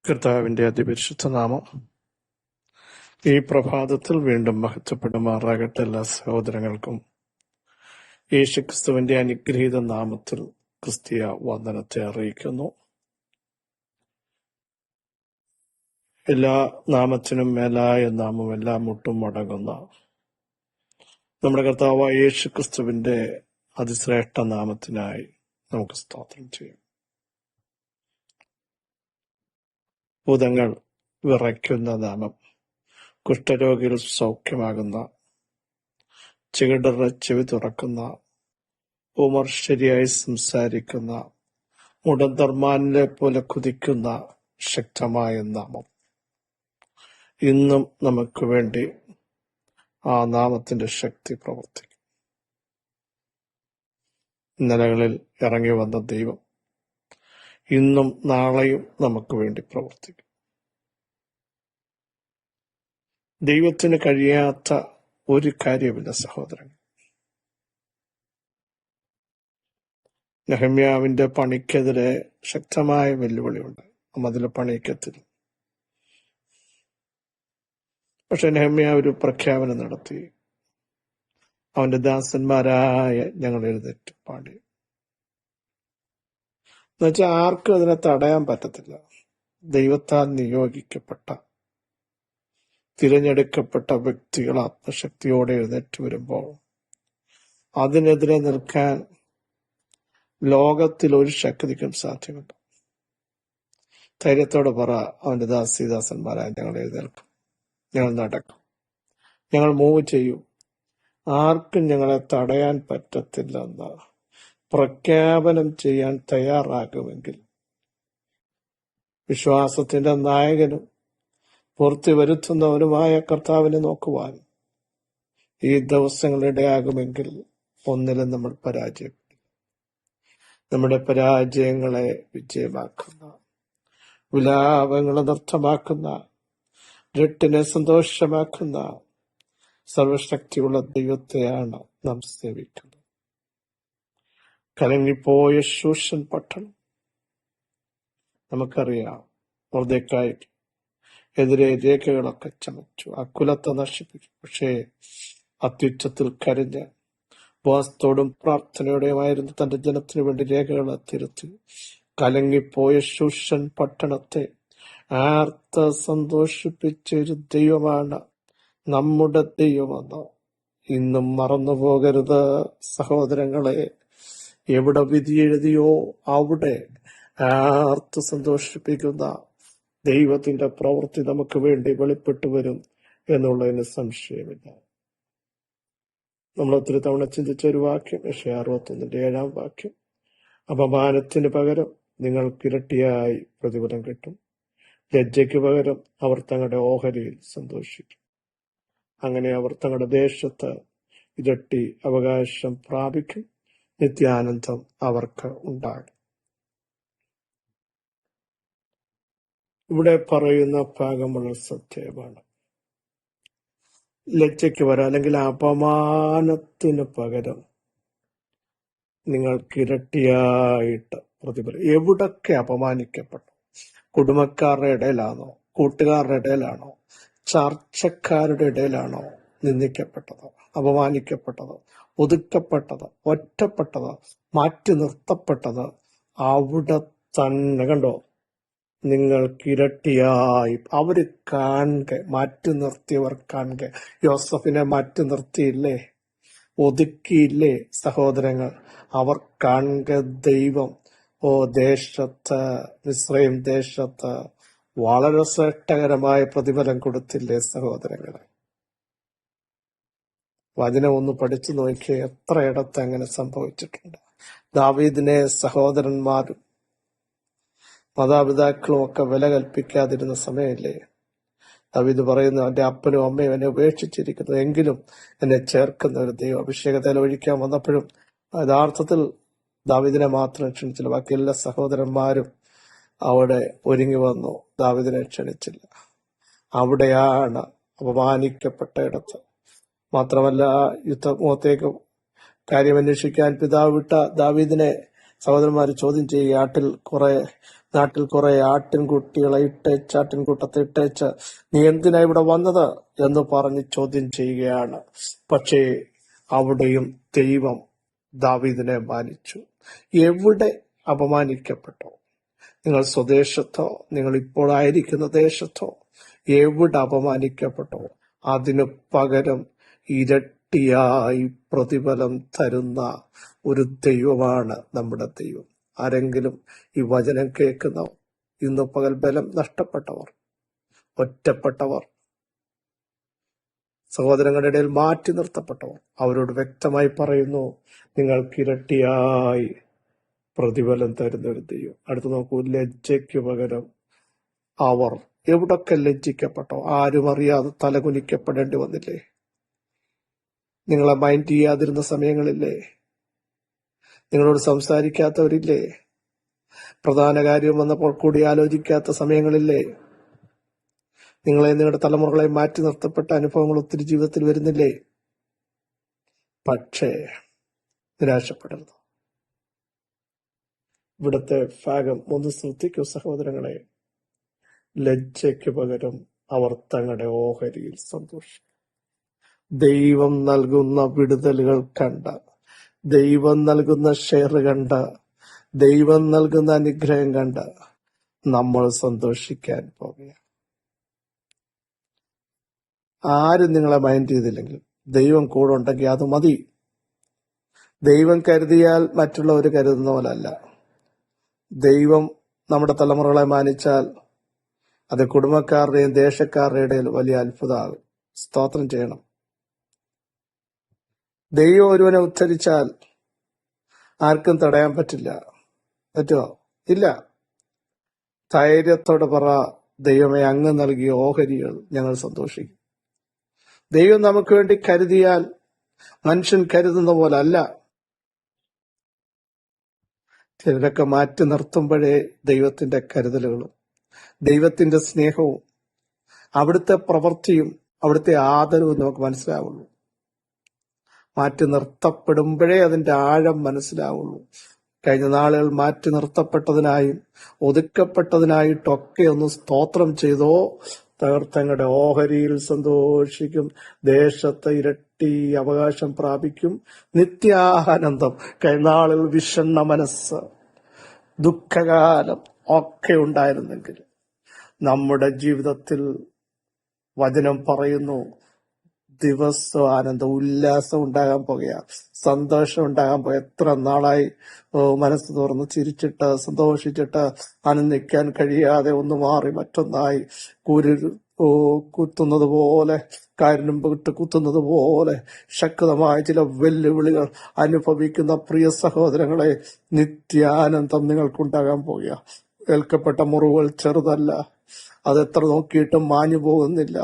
കർത്താവിന്റെ അതിപരിശുദ്ധ നാമം ഈ പ്രഭാതത്തിൽ വീണ്ടും മഹത്വപ്പെടുമാറാകട്ടെ. എല്ലാ സഹോദരങ്ങൾക്കും യേശുക്രിസ്തുവിന്റെ അനുഗ്രഹീത നാമത്തിൽ ക്രിസ്തീയ വന്ദനത്തെ അറിയിക്കുന്നു. എല്ലാ നാമത്തിനും മേലായ നാമം എല്ലാം മുട്ടും മടങ്ങുന്ന നമ്മുടെ കർത്താവായ യേശുക്രിസ്തുവിന്റെ അതിശ്രേഷ്ഠ നാമത്തിനായി നമുക്ക് സ്തോത്രം ചെയ്യാം. ഭൂതങ്ങൾ വിറയ്ക്കുന്ന നാമം, കുഷ്ഠരോഗികൾ സൗഖ്യമാകുന്ന, ചെകിടരുടെ ചെവി തുറക്കുന്ന, ഉമർ ശരിയായി സംസാരിക്കുന്ന, മുടന്തർമാനിലെ പോലെ കുതിക്കുന്ന ശക്തമായ നാമം. ഇന്നും നമുക്ക് വേണ്ടി ആ നാമത്തിന്റെ ശക്തി പ്രവർത്തിക്കും. ഇന്നലകളിൽ ഇറങ്ങി വന്ന ദൈവം ഇന്നും നാളെയും നമുക്ക് വേണ്ടി പ്രവർത്തിക്കും. ദൈവത്തിന് കഴിയാത്ത ഒരു കാര്യമില്ല സഹോദരൻ. നെഹമ്യാവിന്റെ പണിക്കെതിരെ ശക്തമായ വെല്ലുവിളിയുണ്ട്. മതിൽ പണിക്കത്തില്ല. പക്ഷെ നെഹമ്യാ ഒരു പ്രഖ്യാപനം നടത്തി. അവന്റെ ദാസന്മാരായ ഞങ്ങൾ എഴുന്നേറ്റ് പാടി. എന്നുവെച്ചാൽ ആർക്കും അതിനെ തടയാൻ പറ്റത്തില്ല. ദൈവത്താൽ നിയോഗിക്കപ്പെട്ട, തിരഞ്ഞെടുക്കപ്പെട്ട വ്യക്തികൾ ആത്മശക്തിയോടെ എഴുന്നേറ്റ് വരുമ്പോൾ അതിനെതിരെ നിൽക്കാൻ ലോകത്തിൽ ഒരു ശക്തിക്കും സാധ്യമല്ല. ധൈര്യത്തോടെ പറ, അവന്റെ ദാസന്മാരായ ഞങ്ങൾ എഴുന്നേൽക്കും, ഞങ്ങൾ നടക്കും, ഞങ്ങൾ മൂവ് ചെയ്യും, ആർക്കും ഞങ്ങളെ തടയാൻ പറ്റത്തില്ലെന്ന് പ്രഖ്യാപനം ചെയ്യാൻ തയ്യാറാകുമെങ്കിൽ വിശ്വാസത്തിന്റെ നായകനും പൂർത്തി വരുത്തുന്നവനുമായ കർത്താവിനെ നോക്കുവാൻ ഈ ദിവസങ്ങളിടെയാകുമെങ്കിൽ ഒന്നിലും നമ്മൾ പരാജയപ്പെടും. നമ്മുടെ പരാജയങ്ങളെ വിജയമാക്കുന്ന, വിലാപങ്ങളെ നൃത്തമാക്കുന്ന, രട്ടിനെ സന്തോഷമാക്കുന്ന സർവശക്തിയുള്ള ദൈവത്തെയാണ് നാം സേവിക്കുന്നത്. കലങ്ങിപ്പോയ ശൂഷൻ പട്ടണം നമുക്കറിയാം. മൊർദെഖായി എതിരെ രേഖകളൊക്കെ ചമച്ചു, ആ കുലത്തെ നശിപ്പിച്ചു. പക്ഷേ അത്യുച്ചത്തിൽ കരഞ്ഞ് ഉപവാസത്തോടും പ്രാർത്ഥനയോടെയുമായിരുന്നു തന്റെ ജനത്തിനു വേണ്ടി രേഖകളെ തിരുത്തി. കലങ്ങിപ്പോയ ശൂഷൻ പട്ടണത്തെ ആർത്ത് സന്തോഷിപ്പിച്ച ഒരു ദൈവമാണ് നമ്മുടെ ദൈവമെന്ന് ഇന്നും മറന്നുപോകരുത് സഹോദരങ്ങളെ. എവിടെ വിധി എഴുതിയോ അവിടെ ആർത്ത് സന്തോഷിപ്പിക്കുന്ന ദൈവത്തിന്റെ പ്രവൃത്തി നമുക്ക് വേണ്ടി വെളിപ്പെട്ടു വരും എന്നുള്ളതിന് സംശയമില്ല. നമ്മൾ ഒത്തിരി തവണ ചിന്തിച്ച ഒരു വാക്യം, യെശയ്യാ 61:7 വാക്യം, അപമാനത്തിന് പകരം നിങ്ങൾക്ക് ഇരട്ടിയായി പ്രതിഫലം കിട്ടും, ലജ്ജയ്ക്ക് പകരം അവർ തങ്ങളുടെ ഓഹരിയിൽ സന്തോഷിക്കും. അങ്ങനെ അവർ തങ്ങളുടെ ദേശത്ത് ഇരട്ടി അവകാശം പ്രാപിക്കും, നിത്യാനന്ദം അവർക്ക് ഉണ്ടാകും. ഇവിടെ പറയുന്ന ഭാഗം വളരെ സത്യമാണ്. ലജ്ജയ്ക്ക് വരാം, അല്ലെങ്കിൽ അപമാനത്തിന് പകരം നിങ്ങൾക്ക് ഇരട്ടിയായിട്ട് പ്രതിഫലം. എവിടൊക്കെ അപമാനിക്കപ്പെട്ടു? കുടുംബക്കാരുടെ ഇടയിലാണോ? കൂട്ടുകാരുടെ ഇടയിലാണോ? ചർച്ചക്കാരുടെ ഇടയിലാണോ നിന്ദിക്കപ്പെട്ടത്, അപമാനിക്കപ്പെട്ടത്, ഒതുക്കപ്പെട്ടത്, ഒറ്റപ്പെട്ടത്, മാറ്റി നിർത്തപ്പെട്ടത്? അവിടെ തന്നെ കണ്ടോ, നിങ്ങൾക്ക് ഇരട്ടിയായി അവര് കാണുക, മാറ്റി നിർത്തിയവർ കാണുക. യോസഫിനെ മാറ്റി നിർത്തിയില്ലേ, ഒതുക്കിയില്ലേ സഹോദരങ്ങൾ? അവർ കാണുക ദൈവം ദേശത്ത്, മിസ്രയീം ദേശത്ത് വളരെ ശ്രേഷ്ഠകരമായ പ്രതിഫലം കൊടുത്തില്ലേ സഹോദരങ്ങളെ? വചനം ഒന്ന് പഠിച്ചു നോക്കിയേ, എത്രയിടത്ത് അങ്ങനെ സംഭവിച്ചിട്ടുണ്ട്. ദാവീദിനെ സഹോദരന്മാരും മാതാപിതാക്കളും ഒക്കെ വില കൽപ്പിക്കാതിരുന്ന സമയമില്ലേ? ദാവീദ് പറയുന്നു, എന്റെ അപ്പനും അമ്മയും എന്നെ ഉപേക്ഷിച്ചിരിക്കുന്നു, എങ്കിലും എന്നെ ചേർക്കുന്ന ഒരു ദൈവം. അഭിഷേകത്തിൽ ഒഴിക്കാൻ വന്നപ്പോഴും യഥാർത്ഥത്തിൽ ദാവീദിനെ മാത്രം ക്ഷണിച്ചില്ല, ബാക്കി എല്ലാ സഹോദരന്മാരും അവിടെ ഒരുങ്ങി വന്നു, ദാവീദിനെ ക്ഷണിച്ചില്ല. അവിടെയാണ് അപമാനിക്കപ്പെട്ട ഇടത്ത്. മാത്രമല്ല, യുദ്ധമുഖത്തേക്ക് കാര്യമന്വേഷിക്കാൻ പിതാവ് വിട്ട ദാവീദിനെ സഹോദരന്മാർ ചോദ്യം ചെയ്യുക, നാട്ടിൽ കുറെ ആട്ടിൻകുട്ടികളെ ആട്ടിൻകൂട്ടത്തെ ഇട്ടേച്ച് നീ എന്തിനാ ഇവിടെ വന്നത് എന്ന് പറഞ്ഞ് ചോദ്യം ചെയ്യുകയാണ്. പക്ഷേ അവിടെയും ദൈവം ദാവീദിനെ മാനിച്ചു. എവിടെ അപമാനിക്കപ്പെട്ടോ, നിങ്ങൾ സ്വദേശത്തോ നിങ്ങൾ ഇപ്പോൾ ആയിരിക്കുന്ന ദേശത്തോ എവിടെ അപമാനിക്കപ്പെട്ടോ അതിനു പകരം ഇരട്ടിയായി പ്രതിഫലം തരുന്ന ഒരു ദൈവമാണ് നമ്മുടെ ദൈവം. ആരെങ്കിലും ഈ വചനം കേൾക്കുന്നവർ, ഇന്ന് പകൽ ബലം നഷ്ടപ്പെട്ടവർ, ഒറ്റപ്പെട്ടവർ, സഹോദരങ്ങളുടെ ഇടയിൽ മാറ്റി നിർത്തപ്പെട്ടവർ, അവരോട് വ്യക്തമായി പറയുന്നു, നിങ്ങൾക്ക് ഇരട്ടിയായി പ്രതിഫലം തരുന്ന ഒരു ദൈവം. അടുത്ത് നോക്കൂ, ലജ്ജയ്ക്ക് പകരം അവർ എവിടൊക്കെ ലജ്ജിക്കപ്പെട്ടോ, ആരും അറിയാതെ തലകുനിക്കപ്പെടേണ്ടി വന്നില്ലേ? നിങ്ങളെ മൈൻഡ് ചെയ്യാതിരുന്ന സമയങ്ങളില്ലേ? നിങ്ങളോട് സംസാരിക്കാത്തവരില്ലേ? പ്രധാന കാര്യം വന്നപ്പോൾ കൂടി ആലോചിക്കാത്ത സമയങ്ങളില്ലേ? നിങ്ങളെ നിങ്ങളുടെ തലമുറകളെ മാറ്റി നിർത്തപ്പെട്ട അനുഭവങ്ങൾ ഒത്തിരി ജീവിതത്തിൽ വരുന്നില്ലേ? പക്ഷേ നിരാശപ്പെടരുത്. ഇവിടുത്തെ ഭാഗം ഒന്ന് ശ്രദ്ധിക്കൂ സഹോദരങ്ങളെ. ലജ്ജയ്ക്ക് പകരം അവർ തങ്ങളുടെ ഓഹരിയിൽ സന്തോഷിക്കും. ദൈവം നൽകുന്ന വിടുതലുകൾ കണ്ട, ദൈവം നൽകുന്ന ഷെയർ കണ്ട, ദൈവം നൽകുന്ന അനുഗ്രഹം കണ്ട നമ്മൾ സന്തോഷിക്കാൻ പോകുകയാണ്. ആരും നിങ്ങളെ മൈൻഡ് ചെയ്തില്ലെങ്കിൽ ദൈവം കൂടെ ഉണ്ടെങ്കിൽ അത് മതി. ദൈവം കരുതിയാൽ മറ്റുള്ളവർ കരുതുന്ന പോലല്ല. ദൈവം നമ്മുടെ തലമുറകളെ മാനിച്ചാൽ അത് കുടുംബക്കാരുടെയും ദേശക്കാരുടെയും ഇടയിൽ വലിയ അത്ഭുതമാകും. സ്തോത്രം ചെയ്യണം. ദൈവം ഒരുവനെ ഉദ്ധരിച്ചാൽ ആർക്കും തടയാൻ പറ്റില്ല. പറ്റുമോ? ഇല്ല. ധൈര്യത്തോടെ പറ, ദൈവമേ, അങ്ങ് നൽകിയ ഓഹരികൾ ഞങ്ങൾ സന്തോഷിക്കും. ദൈവം നമുക്ക് വേണ്ടി കരുതിയാൽ മനുഷ്യൻ കരുതുന്ന പോലെ അല്ല. ചിലരൊക്കെ മാറ്റി നിർത്തുമ്പോഴേ ദൈവത്തിന്റെ കരുതലുകളും ദൈവത്തിന്റെ സ്നേഹവും അവിടുത്തെ പ്രവൃത്തിയും അവിടുത്തെ ആദരവും നമുക്ക് മനസ്സിലാവുള്ളൂ. മാറ്റി നിർത്തപ്പെടുമ്പോഴേ അതിന്റെ ആഴം മനസ്സിലാവുള്ളൂ. കഴിഞ്ഞ നാളുകൾ മാറ്റി നിർത്തപ്പെട്ടതിനായും ഒതുക്കപ്പെട്ടതിനായിട്ടൊക്കെ ഒന്ന് സ്തോത്രം ചെയ്തോ, തങ്ങളുടെ ഓഹരിയിൽ സന്തോഷിക്കും, ദേശത്ത് ഇരട്ടി അവകാശം പ്രാപിക്കും, നിത്യാനന്ദം. കഴിഞ്ഞ നാളുകൾ വിഷണ്ണ മനസ്സ്, ദുഃഖകാലം ഒക്കെ ഉണ്ടായിരുന്നെങ്കിൽ നമ്മുടെ ജീവിതത്തിൽ വചനം പറയുന്നു, ദിവസം ആനന്ദം, ഉല്ലാസം ഉണ്ടാകാൻ പോകുക, സന്തോഷം ഉണ്ടാകാൻ പോകുക. എത്ര നാളായി മനസ്സ് തുറന്ന് ചിരിച്ചിട്ട് സന്തോഷിച്ചിട്ട് ആനന്ദിക്കാൻ കഴിയാതെ ഒന്ന് മാറി മറ്റൊന്നായി കുത്തുന്നത് പോലെ, കാരിനും വിട്ട് കുത്തുന്നത് പോലെ ശക്തമായ ചില വെല്ലുവിളികൾ അനുഭവിക്കുന്ന പ്രിയ സഹോദരങ്ങളെ, നിത്യാനന്ദം നിങ്ങൾക്കുണ്ടാകാൻ പോകുക. ഏൽക്കപ്പെട്ട മുറിവുകൾ ചെറുതല്ല. അതെത്ര നോക്കിയിട്ടും മാഞ്ഞു പോകുന്നില്ല,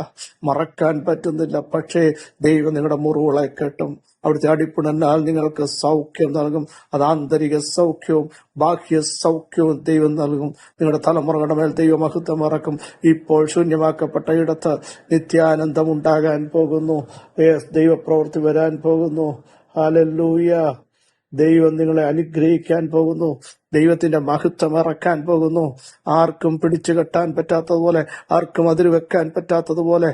മറക്കാൻ പറ്റുന്നില്ല. പക്ഷേ ദൈവം നിങ്ങളുടെ മുറിവുകളെ കെട്ടും. അവിടുത്തെ അടിപ്പിണന്നാൽ നിങ്ങൾക്ക് സൗഖ്യം നൽകും. അത് ആന്തരിക സൗഖ്യവും ബാഹ്യ സൗഖ്യവും ദൈവം നൽകും. നിങ്ങളുടെ തലമുറകളുടെ മേൽ ദൈവമഹത്വം ഇറക്കും. ഇപ്പോൾ ശൂന്യമാക്കപ്പെട്ട ഇടത്ത് നിത്യാനന്ദം ഉണ്ടാകാൻ പോകുന്നു. ദൈവപ്രവൃത്തി വരാൻ പോകുന്നു. ഹല്ലേലൂയ. ദൈവം നിങ്ങളെ അനുഗ്രഹിക്കാൻ പോകുന്നു. ദൈവത്തിന്റെ മഹത്വം ഇറക്കാൻ പോകുന്നു. ആർക്കും പിടിച്ചു കെട്ടാൻ പറ്റാത്തതുപോലെ, ആർക്കും അതിര് വെക്കാൻ പറ്റാത്തതുപോലെ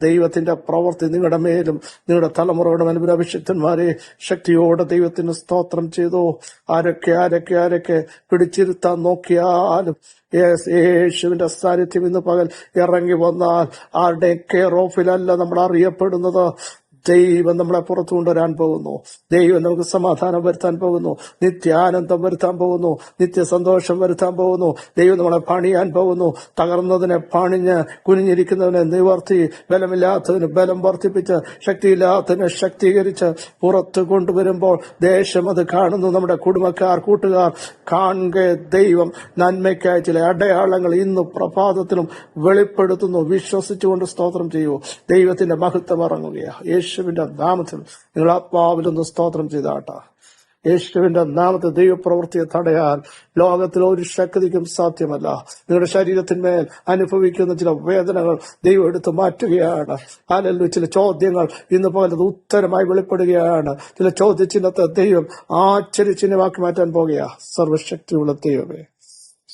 ദൈവത്തിന്റെ പ്രവൃത്തി നിങ്ങളുടെ മേലും നിങ്ങളുടെ തലമുറയുടെ മേലും. അഭിഷിക്തന്മാരെ, ശക്തിയോടെ ദൈവത്തിന് സ്തോത്രം ചെയ്തു. ആരൊക്കെ പിടിച്ചിരുത്താൻ നോക്കിയാലും യേശുവിന്റെ സാന്നിധ്യം ഇന്ന് പകൽ ഇറങ്ങി വന്നാൽ ആരുടെ കെയർ ഓഫിലല്ല നമ്മൾ അറിയപ്പെടുന്നത്. ദൈവം നമ്മളെ പുറത്തു കൊണ്ടുവരാൻ പോകുന്നു. ദൈവം നമുക്ക് സമാധാനം വരുത്താൻ പോകുന്നു, നിത്യാനന്ദം വരുത്താൻ പോകുന്നു, നിത്യസന്തോഷം വരുത്താൻ പോകുന്നു. ദൈവം നമ്മളെ പണിയാൻ പോകുന്നു. തകർന്നതിനെ പണിഞ്ഞ്, കുനിഞ്ഞിരിക്കുന്നതിനെ നിവർത്തി, ബലമില്ലാത്തതിന് ബലം വർദ്ധിപ്പിച്ച്, ശക്തിയില്ലാത്തതിനെ ശക്തീകരിച്ച് പുറത്തു കൊണ്ടുവരുമ്പോൾ ദേശം അത് കാണുന്നു. നമ്മുടെ കുടുംബക്കാർ, കൂട്ടുകാർ കാണുക. ദൈവം നന്മയ്ക്കായി ചില അടയാളങ്ങൾ ഇന്ന് പ്രഭാതത്തിലും വെളിപ്പെടുത്തുന്നു. വിശ്വസിച്ചുകൊണ്ട് സ്തോത്രം ചെയ്യൂ. ദൈവത്തിന്റെ മഹത്വം ഇറങ്ങുകയാണ്. യേശുവിന്റെ നാമത്തിൽ നിങ്ങൾ ആത്മാവിലൊന്ന് സ്തോത്രം ചെയ്താട്ട. യേശുവിന്റെ നാമത്തെ ദൈവപ്രവൃത്തിയെ തടയാൻ ലോകത്തിൽ ഒരു ശക്തിക്കും സാധ്യമല്ല. നിങ്ങളുടെ ശരീരത്തിന്മേൽ അനുഭവിക്കുന്ന ചില വേദനകൾ ദൈവം എടുത്ത് മാറ്റുകയാണ്. അല്ലെങ്കിൽ ചില ചോദ്യങ്ങൾ ഇന്ന് പോലെ ഉത്തരമായി വെളിപ്പെടുകയാണ്. ചില ചോദ്യചിഹ്നത്തെ ദൈവം ആശ്ചര്യചിഹ്നമാക്കി മാറ്റാൻ പോകുക. സർവശക്തിയുള്ള ദൈവമേ,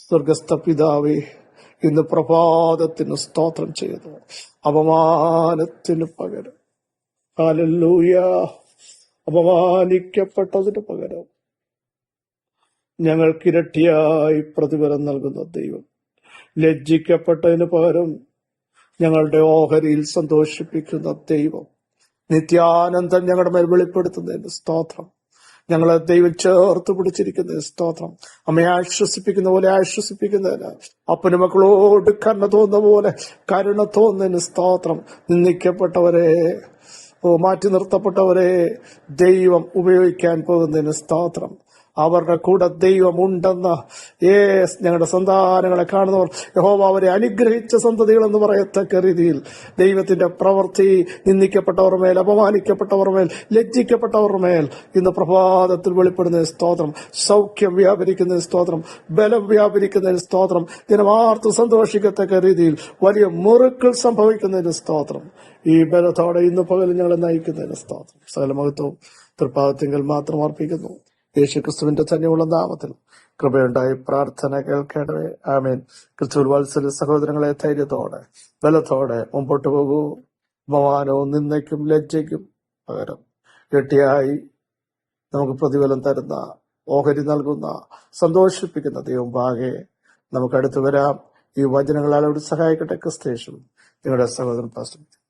സ്വർഗസ്ഥ പിതാവേ, ഇന്ന് പ്രഭാതത്തിന് സ്തോത്രം ചെയ്യുന്നു. അപമാനത്തിന് പകരം, ഹല്ലേലൂയ, അപമാനിക്കപ്പെട്ടതിന് പകരം ഞങ്ങൾക്ക് ഇരട്ടിയായി പ്രതിഫലം നൽകുന്ന ദൈവം, ലജ്ജിക്കപ്പെട്ടതിന് പകരം ഞങ്ങളുടെ ഓഹരിയിൽ സന്തോഷിപ്പിക്കുന്ന ദൈവം, നിത്യാനന്ദം ഞങ്ങളുടെ മേൽ വെളിപ്പെടുത്തുന്നതിന് സ്തോത്രം. ഞങ്ങളെ ദൈവം ചേർത്ത് പിടിച്ചിരിക്കുന്നതിന് സ്തോത്രം. അമ്മയെ ആശ്വസിപ്പിക്കുന്ന പോലെ ആശ്വസിപ്പിക്കുന്നതിന്, അപ്പന് മക്കളോട് കരുണ തോന്നുന്ന പോലെ കരുണ തോന്നുന്നതിന് സ്തോത്രം. നിന്ദിക്കപ്പെട്ടവരെ, മാറ്റി നിർത്തപ്പെട്ടവരെ ദൈവം ഉപയോഗിക്കാൻ പോകുന്നതിന് സ്തോത്രം. അവരുടെ കൂടെ ദൈവം ഉണ്ടെന്ന് ഞങ്ങളുടെ സന്താനങ്ങളെ കാണുന്നവർ യഹോവ അവരെ അനുഗ്രഹിച്ച സന്തതികളെന്ന് പറയത്തക്ക രീതിയിൽ ദൈവത്തിന്റെ പ്രവൃത്തി നിന്ദിക്കപ്പെട്ടവർ മേൽ, അപമാനിക്കപ്പെട്ടവർ മേൽ, ലജ്ജിക്കപ്പെട്ടവർ മേൽ ഇന്ന് പ്രഭാതത്തിൽ വെളിപ്പെടുന്നതിന് സ്തോത്രം. സൗഖ്യം വ്യാപരിക്കുന്നതിന് സ്തോത്രം. ബലം വ്യാപരിക്കുന്നതിന് സ്തോത്രം. ജനമാർത്ത് സന്തോഷിക്കത്തക്ക രീതിയിൽ വലിയ മുറുക്കൾ സംഭവിക്കുന്നതിന് സ്തോത്രം. ഈ ബലത്തോടെ ഇന്ന് പകലും ഞങ്ങളെ നയിക്കുന്നതിന് സ്തോത്രം. സകല മഹത്വവും തൃപ്പാദത്തിങ്കൽ മാത്രം അർപ്പിക്കുന്നു. യേശുക്രിസ്തുവിന്റെ തന്നെയുള്ള നാമത്തിൽ കൃപയുണ്ടായി പ്രാർത്ഥന കേൾക്കണമേ. ആമേൻ. ക്രിസ്തുവിൽ വാത്സല്യ സഹോദരങ്ങളെ, ധൈര്യത്തോടെ ബലത്തോടെ മുമ്പോട്ട് പോകൂ. അപമാനവും നിന്ദയ്ക്കും ലജ്ജയ്ക്കും പകരം ഇരട്ടിയായി നമുക്ക് പ്രതിഫലം തരുന്ന, ഓഹരി നൽകുന്ന, സന്തോഷിപ്പിക്കുന്ന ദൈവം ഭാഗെ നമുക്ക് അടുത്ത് വരാം. ഈ വചനങ്ങളാൽ അവിടെ സഹായിക്കട്ടെ. ക്രിസ്തേശു നിങ്ങളുടെ സഹോദരൻ പാസ്റ്റർ.